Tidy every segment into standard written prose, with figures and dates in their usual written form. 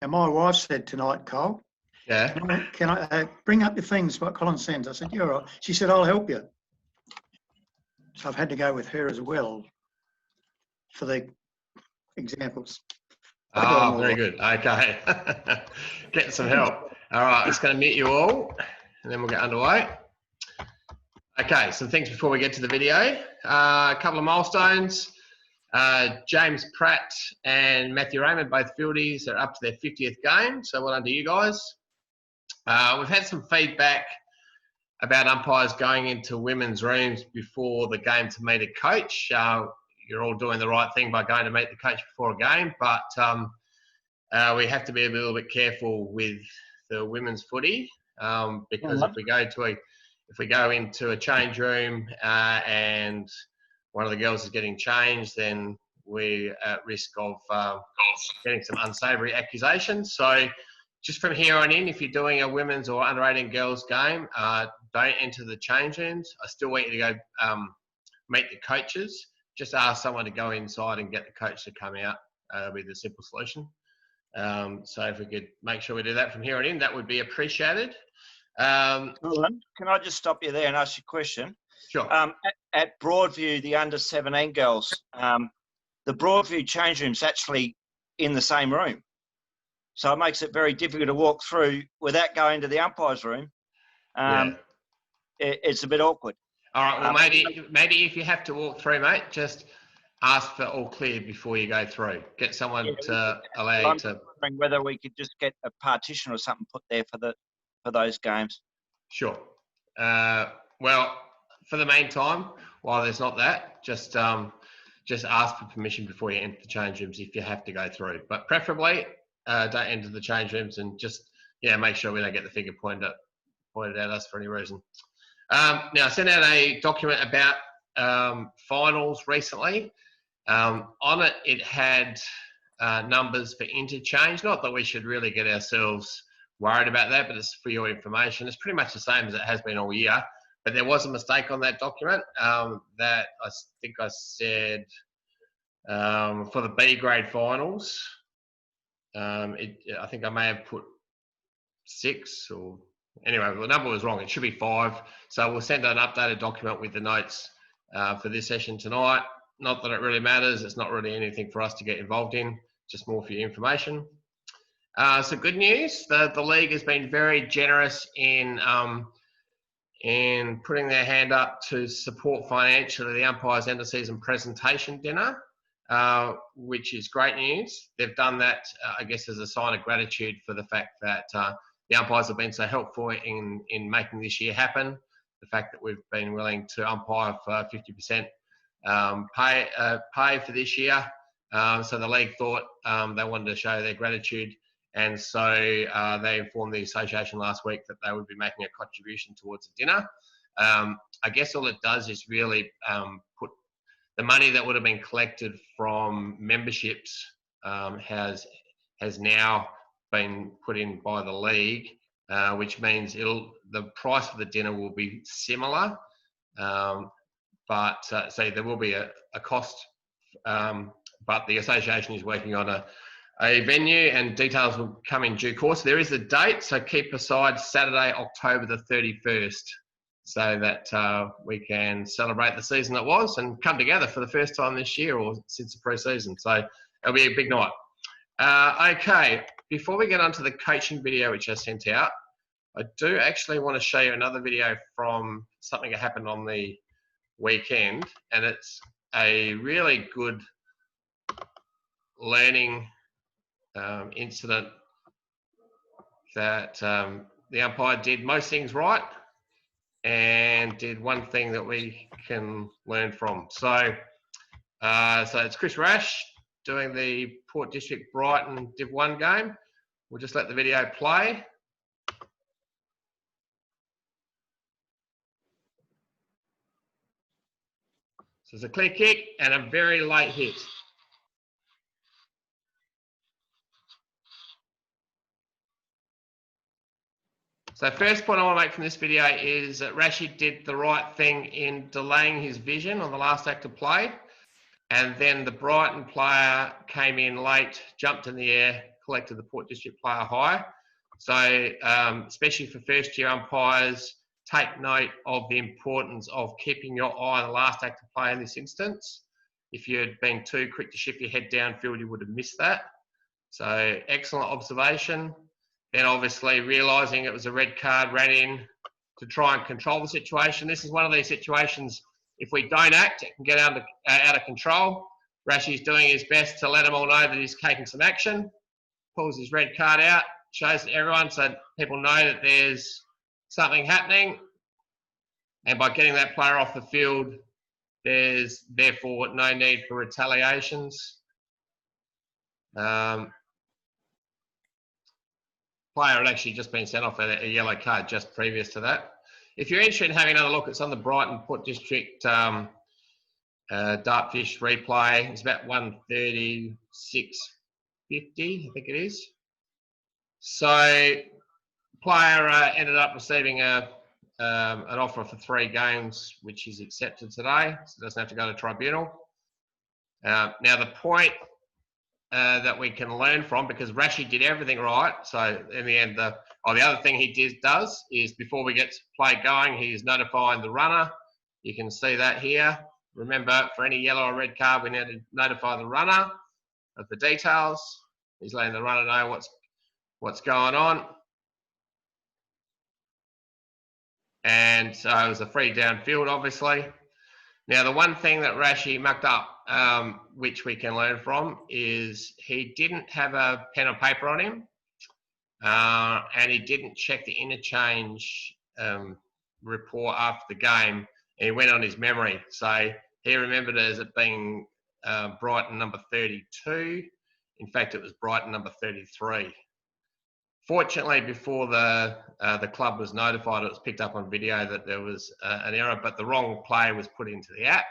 And my wife said tonight, Cole, Yeah. can I bring up your things, what Colin sends? I said, yeah, all right. She said, I'll help you. So I've had to go with her as well for the examples. Oh, very good. Okay. Getting some help. All right, just going to mute you all and then we'll get underway. Okay, some things before we get to the video. A couple of milestones. James Pratt and Matthew Raymond, both fieldies, are up to their 50th game, so well done to you guys. We've had some feedback about umpires going into women's rooms before the game to meet a coach. You're all doing the right thing by going to meet the coach before a game, but we have to be a little bit careful with the women's footy because if we go into a change room and one of the girls is getting changed, then we're at risk of getting some unsavoury accusations. So just from here on in, if you're doing a women's or under 18 girls game, don't enter the change rooms. I still want you to go meet the coaches. Just ask someone to go inside and get the coach to come out with a simple solution. So if we could make sure we do that from here on in, that would be appreciated. Can I just stop you there and ask you a question? Sure. At Broadview, the under 17 girls, the Broadview change room's actually in the same room. So it makes it very difficult to walk through without going to the umpires room. It's a bit awkward. All right, well, maybe if you have to walk through, mate, just ask for all clear before you go through. Get someone to allow you to. I'm wondering whether we could just get a partition or something put there for those games. Sure. Well, for the meantime, while there's not that, just ask for permission before you enter the change rooms if you have to go through. But preferably, don't enter the change rooms and just make sure we don't get the finger pointed at us for any reason. Now, I sent out a document about finals recently. On it, it had numbers for interchange. Not that we should really get ourselves worried about that, but it's for your information. It's pretty much the same as it has been all year. But there was a mistake on that document that I think I said for the B grade finals. I think I may have put 6 or anyway, the number was wrong. It should be 5. So we'll send an updated document with the notes for this session tonight. Not that it really matters. It's not really anything for us to get involved in, just more for your information. So good news, the league has been very generous in putting their hand up to support financially the umpires end of season presentation dinner, which is great news. They've done that, I guess, as a sign of gratitude for the fact that the umpires have been so helpful in making this year happen. The fact that we've been willing to umpire for 50% pay for this year. So the league thought they wanted to show their gratitude, and so they informed the association last week that they would be making a contribution towards the dinner. I guess all it does is really put the money that would have been collected from memberships has now been put in by the league, which means the price of the dinner will be similar, but so there will be a cost, but the association is working on a venue and details will come in due course. There is a date, so keep aside Saturday, October the 31st, so that we can celebrate the season that was and come together for the first time this year or since the pre-season. So it'll be a big night. Okay, before we get onto the coaching video which I sent out, I do actually want to show you another video from something that happened on the weekend, and it's a really good learning incident that the umpire did most things right and did one thing that we can learn from. So it's Chris Rash doing the Port District Brighton Div 1 game. We'll just let the video play. So it's a clear kick and a very late hit. So first point I want to make from this video is that Rashid did the right thing in delaying his vision on the last act of play. And then the Brighton player came in late, jumped in the air, collected the Port District player high. So especially for first year umpires, take note of the importance of keeping your eye on the last active player in this instance. If you had been too quick to shift your head downfield, you would have missed that. So excellent observation. Then obviously realising it was a red card, ran in to try and control the situation. This is one of these situations, if we don't act, it can get out of control. Rashi's doing his best to let them all know that he's taking some action, pulls his red card out, shows to everyone so people know that there's something happening. And by getting that player off the field, there's therefore no need for retaliations. Player had actually just been sent off a yellow card just previous to that. If you're interested in having another look at some of the Brighton Port District dartfish replay, it's about 136.50, I think it is. So player ended up receiving an offer for 3 games, which he's accepted today, so doesn't have to go to tribunal. Now the point that we can learn from, because Rashi did everything right, so in the end, the other thing he does is before we get play going, he's notifying the runner. You can see that here. Remember, for any yellow or red card, we need to notify the runner of the details. He's letting the runner know what's going on. And so it was a free downfield, obviously. Now, the one thing that Rashi mucked up, which we can learn from, is he didn't have a pen and paper on him, and he didn't check the interchange report after the game, and he went on his memory. So he remembered it as it being Brighton number 32. In fact, it was Brighton number 33. Fortunately, before the club was notified, it was picked up on video that there was an error, but the wrong play was put into the app.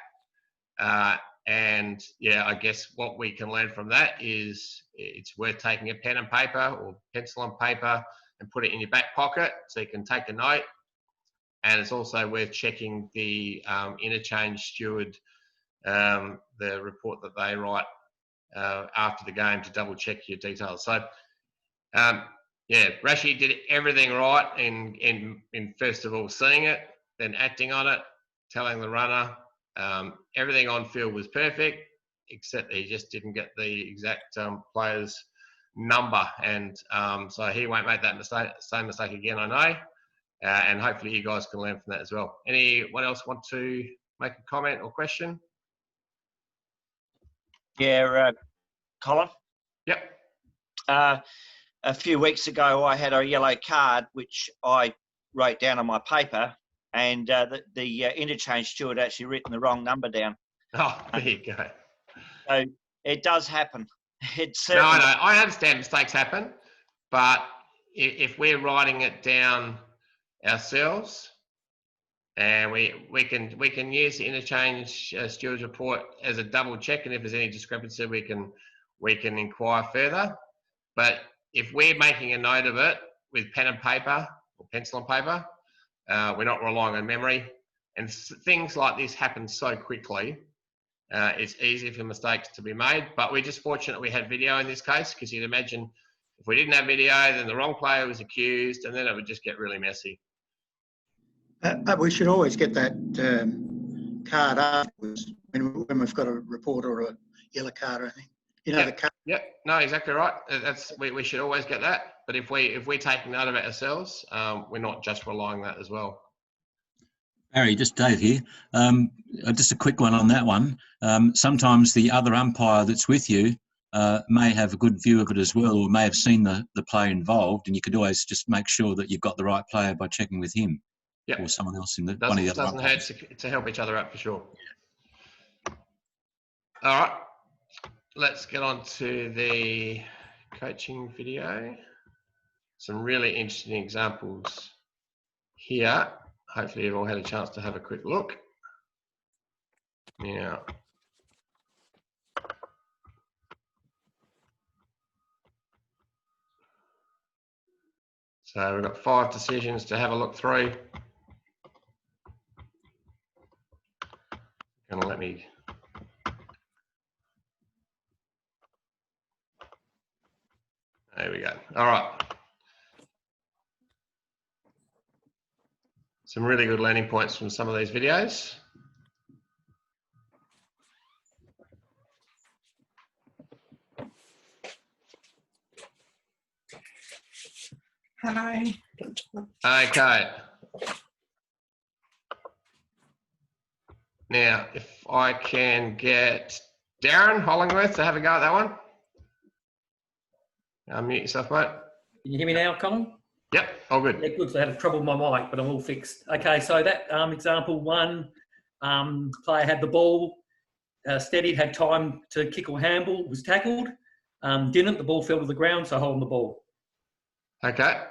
And yeah, I guess what we can learn from that is it's worth taking a pen and paper or pencil and paper and put it in your back pocket so you can take a note. And it's also worth checking the interchange steward, the report that they write after the game to double check your details. So yeah, Rashi did everything right in first of all seeing it, then acting on it, telling the runner. Everything on field was perfect, except he just didn't get the exact player's number. And so he won't make that same mistake again, I know. And hopefully you guys can learn from that as well. Anyone else want to make a comment or question? Yeah, Colin? Yep. A few weeks ago, I had a yellow card, which I wrote down on my paper, and the interchange steward actually written the wrong number down. Oh, there you go. So it does happen. No, I understand mistakes happen, but if we're writing it down ourselves, and we can use the interchange steward's report as a double check, and if there's any discrepancy, we can inquire further. But if we're making a note of it with pen and paper or pencil and paper, we're not relying on memory. And things like this happen so quickly, it's easy for mistakes to be made. But we're just fortunate we had video in this case, because you'd imagine if we didn't have video, then the wrong player was accused, and then it would just get really messy. But we should always get that card afterwards when we've got a report or a yellow card or anything. You know, yep. the card. Yep. No, exactly right. We should always get that. But if we're taking note of it ourselves, we're not just relying on that as well. Barry, just Dave here. Just a quick one on that one. Sometimes the other umpire that's with you may have a good view of it as well, or may have seen the player involved, and you could always just make sure that you've got the right player by checking with him. Yep. Or someone else in one of the other umpires. Doesn't hurt to help each other out for sure. All right. Let's get on to the coaching video. Some really interesting examples here. Hopefully you've all had a chance to have a quick look. Now, so we've got 5 decisions to have a look through. Gonna let me There we go. All right. Some really good learning points from some of these videos. Hello. Okay. Now, if I can get Darren Hollingworth to have a go at that one. Unmute yourself, mate. Can you hear me now, Colin? Yep, all good. Yeah, good. So I had trouble with my mic, but I'm all fixed. Okay, so that example one, player had the ball, steadied, had time to kick or handball, was tackled. Didn't, the ball fell to the ground, so holding the ball. Okay,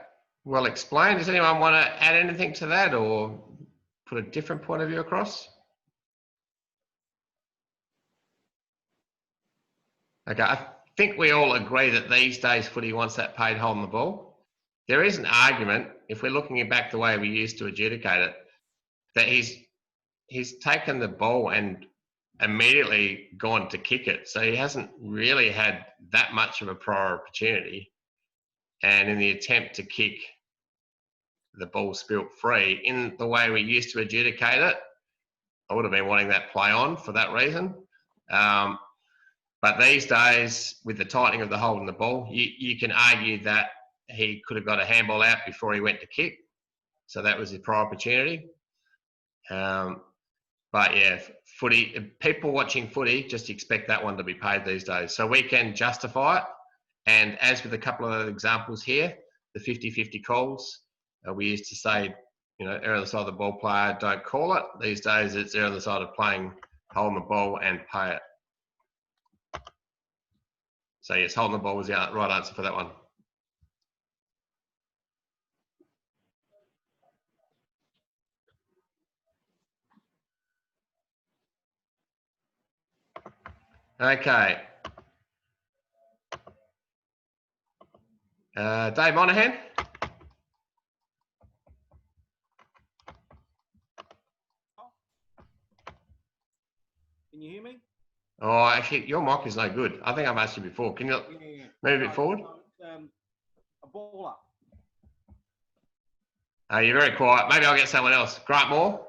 well explained. Does anyone want to add anything to that or put a different point of view across? Okay, I think we all agree that these days footy wants that paid holding the ball. There is an argument, if we're looking back the way we used to adjudicate it, that he's taken the ball and immediately gone to kick it. So he hasn't really had that much of a prior opportunity. And in the attempt to kick, the ball spilt free. In the way we used to adjudicate it, I would have been wanting that play on for that reason. But these days, with the tightening of the hold in the ball, you can argue that he could have got a handball out before he went to kick. So that was his prior opportunity. But yeah, footy, people watching footy just expect that one to be paid these days. So we can justify it. And as with a couple of examples here, the 50-50 calls, we used to say, you know, err on the side of the ball player, don't call it. These days it's err on the side of playing, holding the ball and pay it. So yes, holding the ball was the right answer for that one. Okay. Dave Monahan. Can you hear me? Oh, actually, your mic is no good. I think I've asked you before. Can you move it forward? A ball up. You're very quiet. Maybe I'll get someone else. Grant Moore.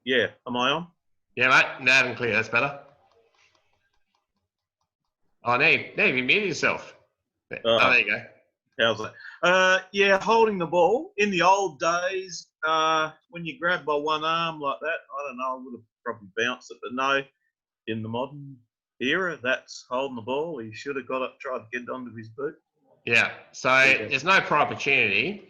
Yeah, am I on? Yeah, mate. Loud and clear. That's better. Oh, now you muted yourself. Oh, there you go. How's that? Yeah, holding the ball. In the old days, when you grab by one arm like that, I don't know, I would have probably bounced it. But no, in the modern era, that's holding the ball. He should have got it, tried to get it onto his boot. Yeah, so there's no prior opportunity,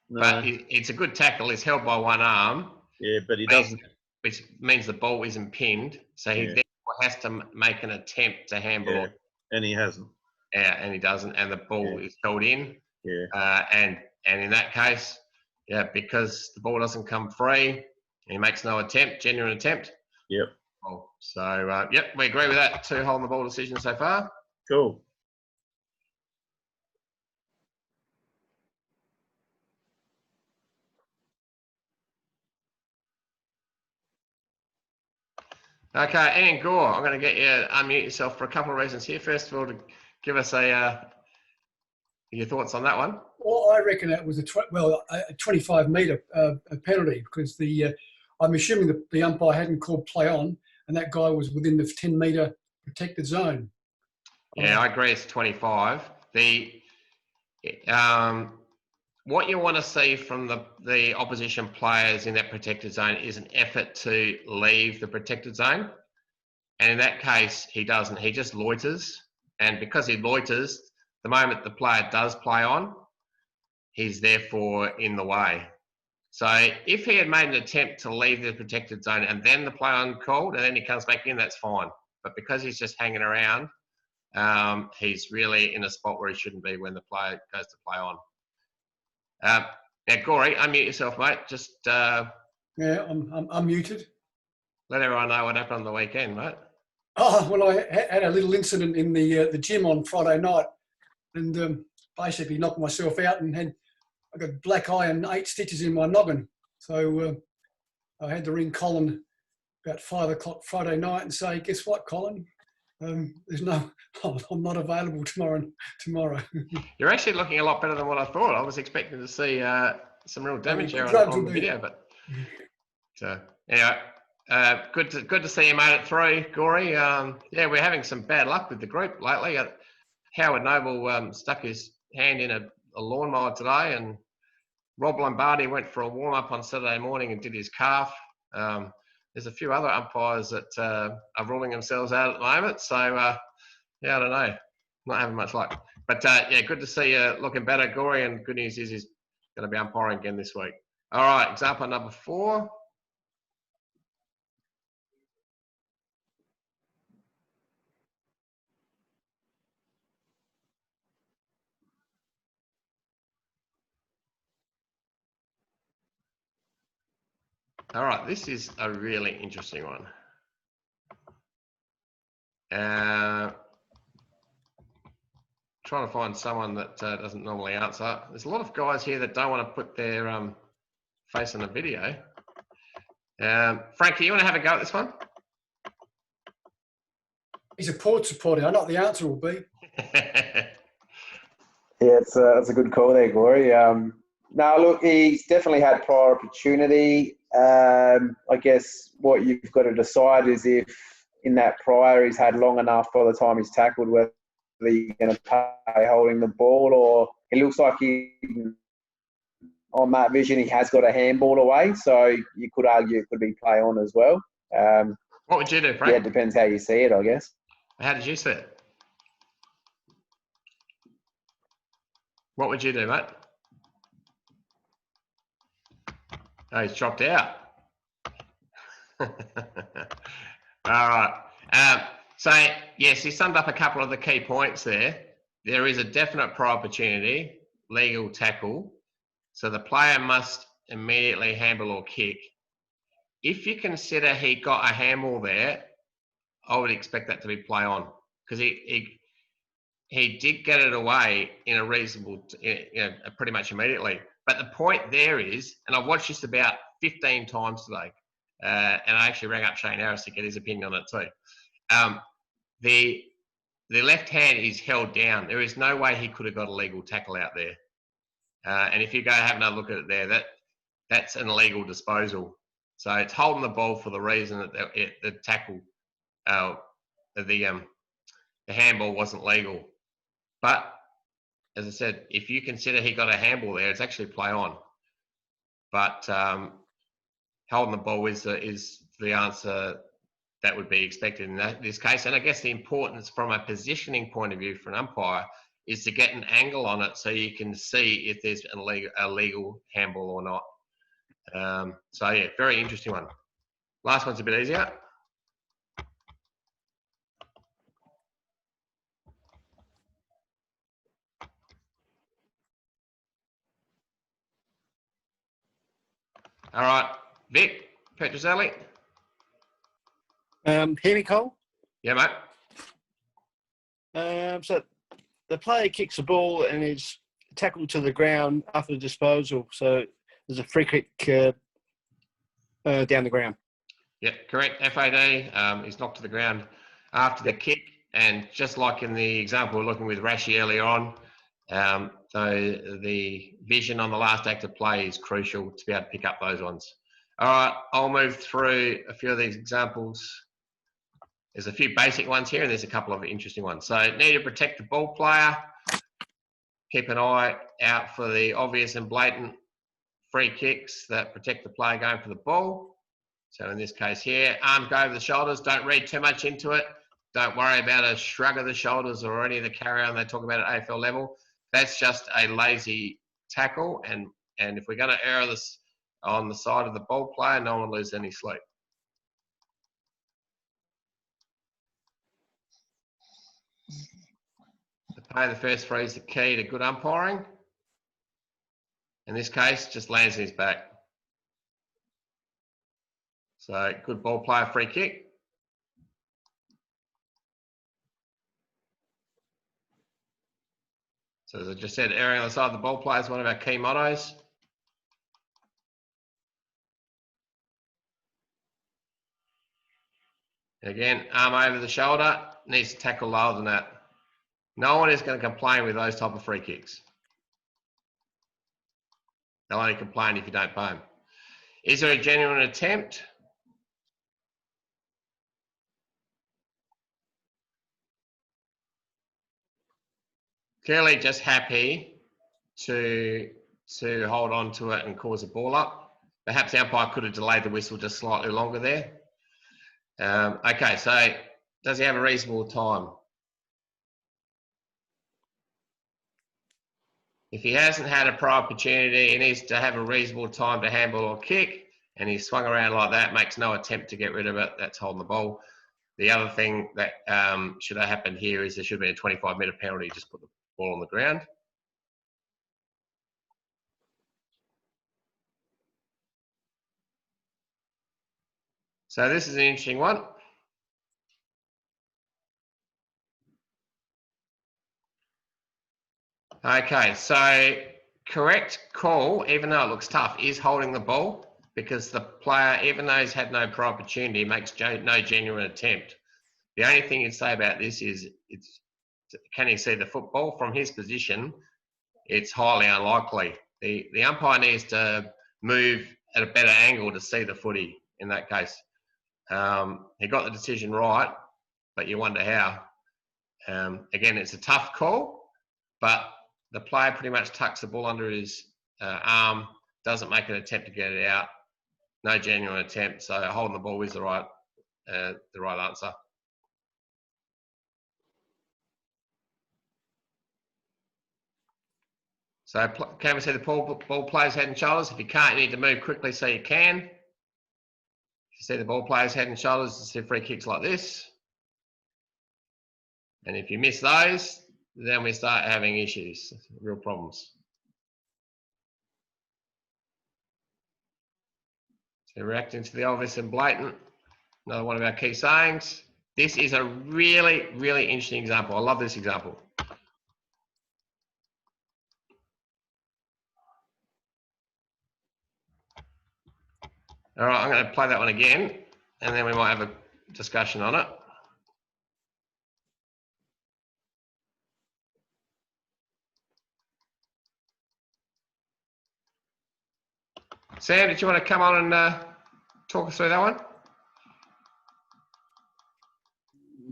but it's a good tackle. He's held by one arm. Yeah, but he doesn't. Which means the ball isn't pinned, so he therefore has to make an attempt to handball. Yeah, and he hasn't. Yeah, and he doesn't, and the ball is held in. Yeah. And in that case, yeah, because the ball doesn't come free, he makes no attempt, genuine attempt. Yep. So, yep, we agree with that. 2 holding the ball decisions so far. Cool. Okay, Ian Gore, I'm going to get you to unmute yourself for a couple of reasons here. First of all, to give us your thoughts on that one. Well, I reckon it was a 25-metre penalty because I'm assuming the umpire hadn't called play on, and that guy was within the 10-metre protected zone. Yeah, I agree. It's 25. What you want to see from the opposition players in that protected zone is an effort to leave the protected zone. And in that case, he doesn't. He just loiters. And because he loiters, the moment the player does play on, he's therefore in the way. So if he had made an attempt to leave the protected zone and then the play on called and then he comes back in, that's fine. But because he's just hanging around, he's really in a spot where he shouldn't be when the player goes to play on. Now, Corey, unmute yourself, mate. Just yeah, I'm muted. Let everyone know what happened on the weekend, mate. Oh, well, I had a little incident in the gym on Friday night, and basically knocked myself out, and I got a black eye and 8 stitches in my noggin. So I had to ring Colin about 5 o'clock Friday night and say, "Guess what, Colin? there's no, I'm not available tomorrow. You're actually looking a lot better than what I thought. I was expecting to see some real damage here drugs on will the be- video, but so anyway, good to see you made it through, Gory. Yeah, we're having some bad luck with the group lately. Howard Noble stuck his hand in a lawnmower today, and Rob Lombardi went for a warm up on Saturday morning and did his calf. There's a few other umpires that are ruling themselves out at the moment, so yeah, I don't know, not having much luck. But yeah, good to see you looking better, Gory, and good news is he's going to be umpiring again this week. All right, example number 4. All right, this is a really interesting one. Trying to find someone that doesn't normally answer. There's a lot of guys here that don't want to put their face on the video. Frankie, you want to have a go at this one? He's a Port supporter. I know what the answer will be. Yeah, it's a good call there, Glory. No, look, he's definitely had prior opportunity. I guess what you've got to decide is if in that prior he's had long enough by the time he's tackled, whether you're going to pay holding the ball, or it looks like on that vision he has got a handball away, so you could argue it could be play on as well. What would you do, Frank? Yeah, it depends how you see it, I guess. How did you see it? What would you do, mate? Oh, he's dropped out. All right. So, yes, he summed up a couple of the key points there. There is a definite prior opportunity, legal tackle. So the player must immediately handle or kick. If you consider he got a handball there, I would expect that to be play on, because he did get it away in a reasonable, pretty much immediately. But the point there is, and I've watched this about 15 times today, and I actually rang up Shane Harris to get his opinion on it too. The left hand is held down. There is no way he could have got a legal tackle out there. And if you go have another look at it there, that's an illegal disposal. So it's holding the ball for the reason that the tackle, the handball wasn't legal. But as I said, if you consider he got a handball there, it's actually play on. But holding the ball is the answer that would be expected in this case. And I guess the importance from a positioning point of view for an umpire is to get an angle on it so you can see if there's a legal handball or not. So yeah, very interesting one. Last one's a bit easier. All right, Vic Petrozelli. Hear me, Cole? Yeah, mate. So the player kicks the ball and is tackled to the ground after the disposal. So there's a free kick down the ground. Yeah, correct. FAD is knocked to the ground after the kick, and just like in the example we're looking with Rashi earlier on, so the vision on the last act of play is crucial to be able to pick up those ones. All right, I'll move through a few of these examples. There's a few basic ones here, and there's a couple of interesting ones. So need to protect the ball player. Keep an eye out for the obvious and blatant free kicks that protect the player going for the ball. So in this case here, arm go over the shoulders. Don't read too much into it. Don't worry about a shrug of the shoulders or any of the carry on they talk about at AFL level. That's just a lazy tackle. And if we're going to err this on the side of the ball player, no one will lose any sleep. To pay the first free is the key to good umpiring. In this case, just lands in his back. So good ball player, free kick. So as I just said, erring on the side of the ball player is one of our key mottos. And again, arm over the shoulder. needs to tackle lower than that. No one is going to complain with those type of free kicks. They'll only complain if you don't pay them. Is there a genuine attempt? Clearly just happy to hold on to it and cause a ball up. Perhaps the umpire could have delayed the whistle just slightly longer there. Okay, so does he have a reasonable time? If he hasn't had a prior opportunity, he needs to have a reasonable time to handball or kick, and he swung around like that, makes no attempt to get rid of it. That's holding the ball. The other thing that should have happened here is there should have been a 25-metre penalty, just put the ball on the ground. So this is an interesting one. Okay, so correct call, even though it looks tough, is holding the ball, because the player, even though he's had no prior opportunity, makes no genuine attempt. The only thing you'd say about this is, can he see the football? From his position, it's highly unlikely. The umpire needs to move at a better angle to see the footy in that case. He got the decision right, but you wonder how. Again, it's a tough call, but the player pretty much tucks the ball under his arm, doesn't make an attempt to get it out. No genuine attempt, so holding the ball is the right answer. So can we see the ball player's head and shoulders? If you can't, you need to move quickly so you can. If you see the ball player's head and shoulders, you see free kicks like this. And if you miss those, then we start having issues, real problems. So reacting to the obvious and blatant, another one of our key sayings. This is a really, really interesting example. I love this example. All right, I'm going to play that one again, and then we might have a discussion on it. Sam, did you want to come on and talk us through that one?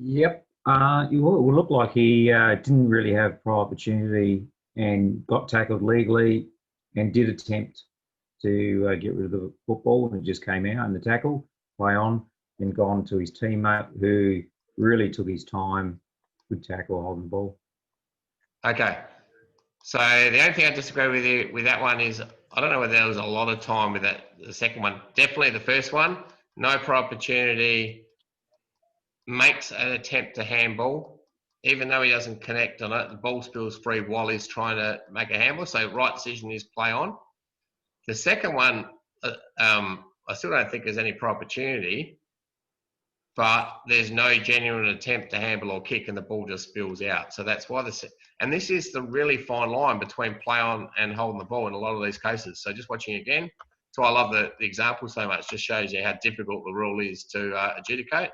Yep. It will look like he didn't really have prior opportunity and got tackled legally and did attempt to get rid of the football, and it just came out in the tackle, play on, and gone to his teammate who really took his time, good tackle, holding the ball. Okay. So the only thing I disagree with you with that one is, I don't know whether there was a lot of time with that, the second one. Definitely the first one, no prior opportunity, makes an attempt to handball. Even though he doesn't connect on it, the ball spills free while he's trying to make a handball. So right decision is play on. The second one, I still don't think there's any prior opportunity, but there's no genuine attempt to handball or kick, and the ball just spills out. So that's why and this is the really fine line between play on and holding the ball in a lot of these cases. So just watching again, so I love the example so much. Just shows you how difficult the rule is to adjudicate.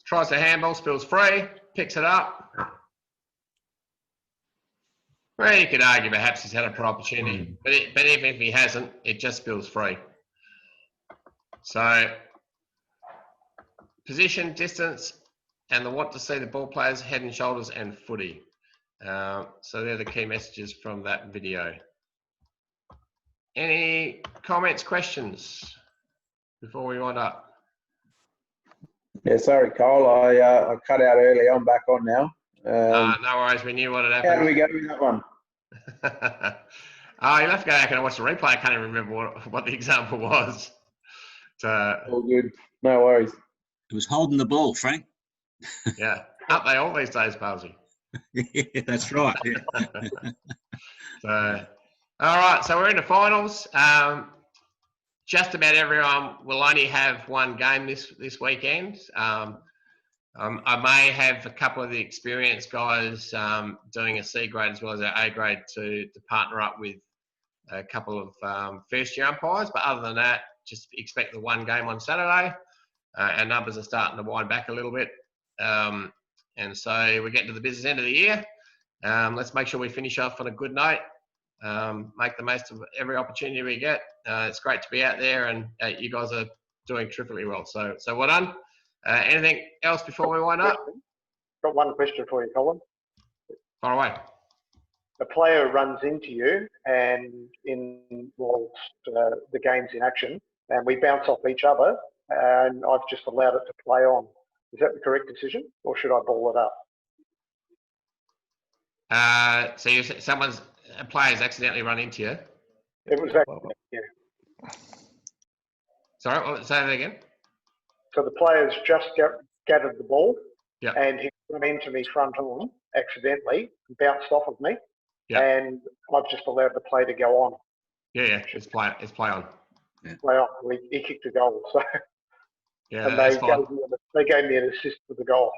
Tries to handball, spills free, picks it up. Well, you could argue perhaps he's had a prior opportunity, but even if he hasn't, it just spills free. So position, distance, and the want to see the ball player's head and shoulders and footy. So they're the key messages from that video. Any comments, questions before we wind up? Yeah, sorry, Cole. I cut out early. I'm back on now. No worries. We knew what had happened. How do we go with that one? You'll have to go back and watch the replay. I can't even remember what the example was. All good. No worries. It was holding the ball, Frank. Yeah. Aren't they all these days, Palsy? Yeah, that's right. Yeah. So, all right. So we're in the finals. Just about everyone will only have one game this weekend. I may have a couple of the experienced guys doing a C grade as well as our A grade to partner up with a couple of first-year umpires, but other than that, just expect the one game on Saturday. Our numbers are starting to wind back a little bit, and so we're getting to the business end of the year. Let's make sure we finish off on a good note. Make the most of every opportunity we get. It's great to be out there, and you guys are doing terrifically well. So well done. Anything else before we wind up? Got one question for you, Colin. Far away. A player runs into you, and whilst the game's in action, and we bounce off each other, and I've just allowed it to play on. Is that the correct decision, or should I ball it up? So a player's accidentally run into you? It was accident, yeah. Sorry, say that again? So the player's just gathered the ball, yeah, and he run into me front on accidentally, bounced off of me, yeah, and I've just allowed the play to go on. Yeah, it's play on. Yeah. Play on. He kicked a goal, so yeah, and that's they gave me an assist for the goal.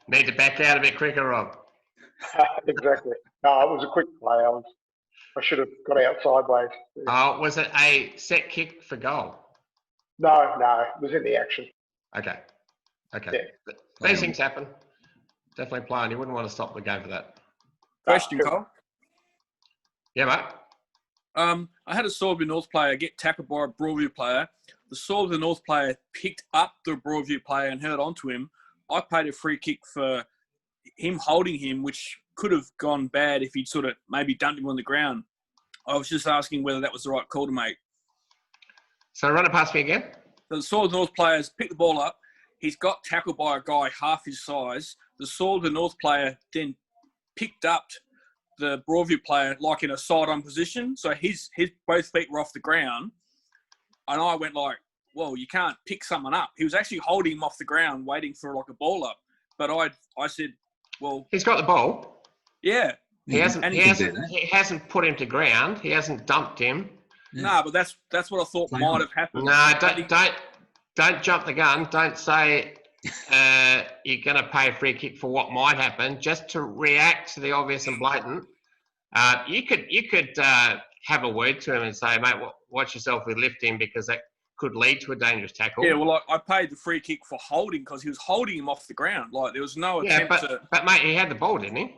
Need to back out a bit quicker, Rob. Exactly. No, it was a quick play. I should have got out sideways. Oh, was it a set kick for goal? No, it was in the action. Okay. Yeah. These things happen. Definitely play on. You wouldn't want to stop the game for that. Question, Cole. Yeah, mate. I had a Salisbury North player get tackled by a Broadview player. The Salisbury North player picked up the Broadview player and held onto him. I paid a free kick for him holding him, which could have gone bad if he'd sort of maybe dumped him on the ground. I was just asking whether that was the right call to make. So run it past me again. The Salisbury North players picked the ball up. He's got tackled by a guy half his size. The Salisbury North player then picked up the Broadview player like in a side-on position. So his both feet were off the ground. And I went like, well, you can't pick someone up. He was actually holding him off the ground, waiting for like a ball up. But I said, well, he's got the ball. Yeah. He hasn't put him to ground. He hasn't dumped him. No, but that's what I thought might have happened. No, don't jump the gun. Don't say you're going to pay a free kick for what might happen. Just to react to the obvious and blatant. You could have a word to him and say, mate, watch yourself with lifting because that could lead to a dangerous tackle. Yeah, well, I paid the free kick for holding because he was holding him off the ground. Like there was no attempt but mate, he had the ball, didn't he?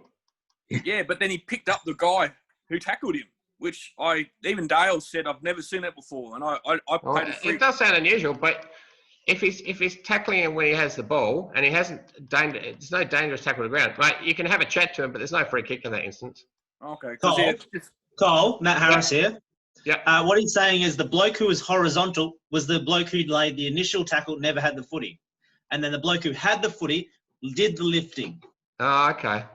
Yeah, but then he picked up the guy who tackled him, which even Dale said I've never seen that before, and I paid a free. It does sound unusual, but if he's tackling him when he has the ball and he hasn't there's no dangerous tackle to the ground, mate, you can have a chat to him, but there's no free kick in that instance. Okay. Cole, Matt Harris here. Yeah. What he's saying is the bloke who was horizontal was the bloke who laid the initial tackle, never had the footy. And then the bloke who had the footy did the lifting. Oh, okay.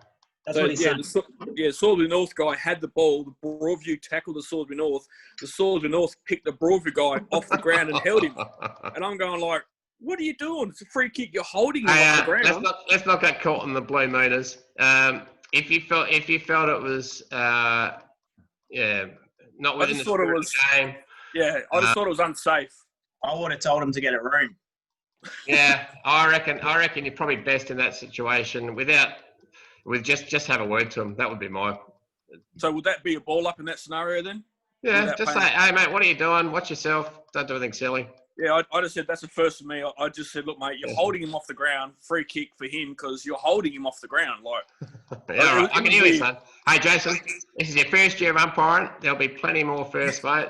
That's what he's saying. The Salisbury North guy had the ball. The Broadview tackled the Salisbury North. The Salisbury North picked the Broadview guy off the ground and held him. And I'm going like, what are you doing? It's a free kick. You're holding him off the ground. Let's not get caught in the blue mooners. If you felt it was not within the spirit of the game. Yeah, I just thought it was unsafe. I would have told him to get a room. Yeah, I reckon you're probably best in that situation just have a word to him. That would be my. So would that be a ball up in that scenario then? Yeah, just say, hey mate, what are you doing? Watch yourself. Don't do anything silly. Yeah, I just said that's the first for me. I just said, look, mate, you're holding him off the ground. Free kick for him because you're holding him off the ground. Like, yeah, all right. I can hear you, son. Hey, Jason, this is your first year of umpiring. There'll be plenty more first, mate.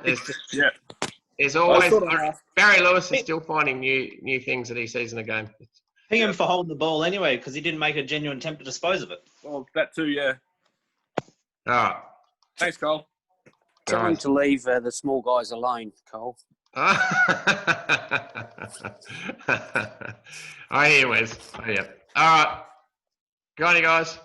There's always Barry Lewis is still finding new things that he sees in a game. Ping him for holding the ball anyway because he didn't make a genuine attempt to dispose of it. Well, that too, yeah. All right. Thanks, Cole. Tell him to leave the small guys alone, Cole. I hear you, Wes. Oh, yeah. All right. Go on, you guys.